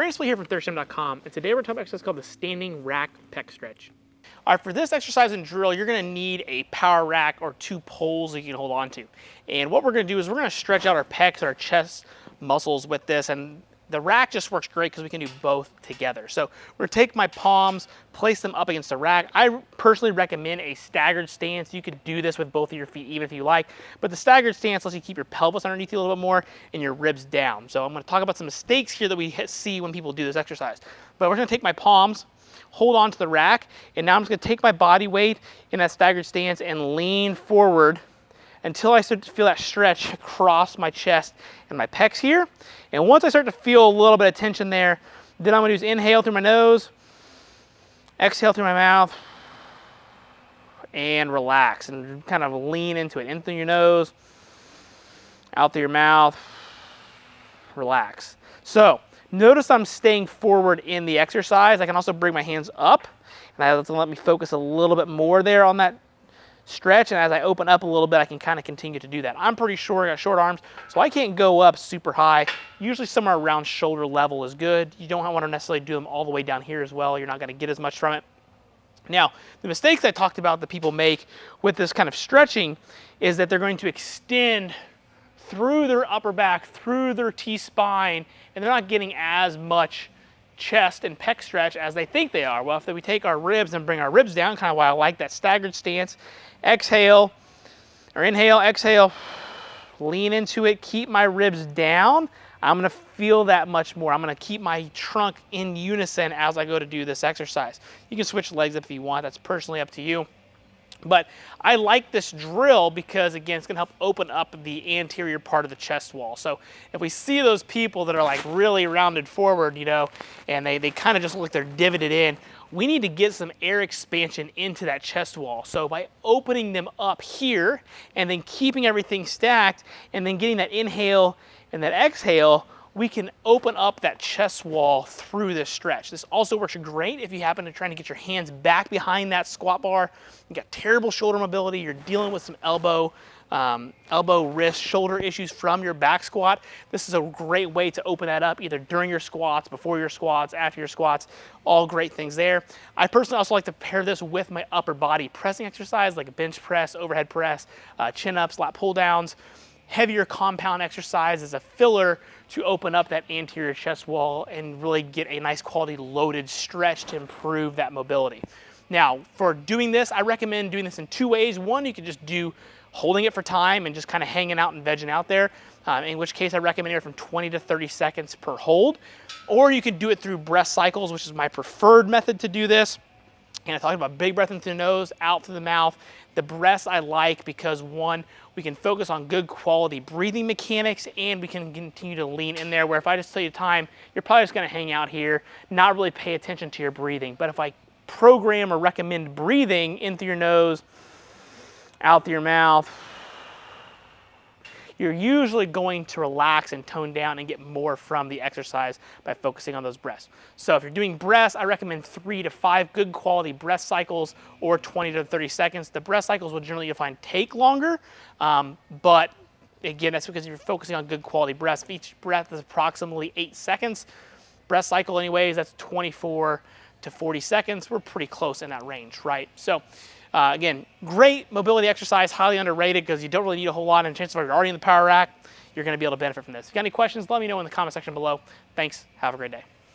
Brandon here from ThirstGym.com, and today we're talking about an exercise called the Standing Rack Pec Stretch. All right, for this exercise and drill, you're going to need a power rack or 2 poles that you can hold on to. And what we're going to do is we're going to stretch out our pecs, our chest muscles with this, and the rack just works great because we can do both together. So we're going to take my palms, place them up against the rack. I personally recommend a staggered stance. You could do this with both of your feet even if you like, but the staggered stance lets you keep your pelvis underneath you a little bit more and your ribs down. So I'm going to talk about some mistakes here that we see when people do this exercise. But we're going to take my palms, hold on to the rack, and now I'm just going to take my body weight in that staggered stance and lean forward until I start to feel that stretch across my chest and my pecs here. And once I start to feel a little bit of tension there, then I'm going to do is inhale through my nose, exhale through my mouth, and relax and kind of lean into it. In through your nose, out through your mouth, relax. So notice I'm staying forward in the exercise. I can also bring my hands up, and that's going to let me focus a little bit more there on that stretch, and as I open up a little bit, I can kind of continue to do that. I'm pretty short, I got short arms, so I can't go up super high. Usually somewhere around shoulder level is good. You don't want to necessarily do them all the way down here as well. You're not going to get as much from it. Now, the mistakes I talked about that people make with this kind of stretching is that they're going to extend through their upper back, through their T-spine, and they're not getting as much chest and pec stretch as they think they are. Well, if we take our ribs and bring our ribs down, kind of why I like that staggered stance, exhale, or inhale, exhale, lean into it, keep my ribs down, I'm going to feel that much more. I'm going to keep my trunk in unison as I go to do this exercise. You can switch legs if you want. That's personally up to you. But I like this drill because, again, it's going to help open up the anterior part of the chest wall. So if we see those people that are like really rounded forward, you know, and they kind of just look like they're divoted in, we need to get some air expansion into that chest wall. So by opening them up here and then keeping everything stacked and then getting that inhale and that exhale, we can open up that chest wall through this stretch. This also works great if you happen to try to get your hands back behind that squat bar. You got terrible shoulder mobility, you're dealing with some elbow, wrist, shoulder issues from your back squat. This is a great way to open that up either during your squats, before your squats, after your squats, all great things there. I personally also like to pair this with my upper body pressing exercise like a bench press, overhead press, chin-ups, lat pull-downs. Heavier compound exercise as a filler to open up that anterior chest wall and really get a nice quality loaded stretch to improve that mobility. Now, for doing this, I recommend doing this in 2 ways. One, you can just do holding it for time and just kind of hanging out and vegging out there, in which case I recommend anywhere from 20 to 30 seconds per hold. Or you can do it through breath cycles, which is my preferred method to do this. And I talked about big breath in through the nose, out through the mouth. The breaths I like because, one, we can focus on good quality breathing mechanics and we can continue to lean in there, where if I just tell you time, you're probably just going to hang out here, not really pay attention to your breathing. But if I program or recommend breathing in through your nose, out through your mouth, you're usually going to relax and tone down and get more from the exercise by focusing on those breaths. So if you're doing breaths, I recommend 3 to 5 good quality breath cycles or 20 to 30 seconds. The breath cycles will generally, you'll find, take longer, but again, that's because you're focusing on good quality breaths. Each breath is approximately 8 seconds. Breath cycle anyways, that's 24 to 40 seconds. We're pretty close in that range, right? So again, great mobility exercise, highly underrated because you don't really need a whole lot, and chances are you're already in the power rack, you're going to be able to benefit from this. If you got any questions, let me know in the comment section below. Thanks. Have a great day.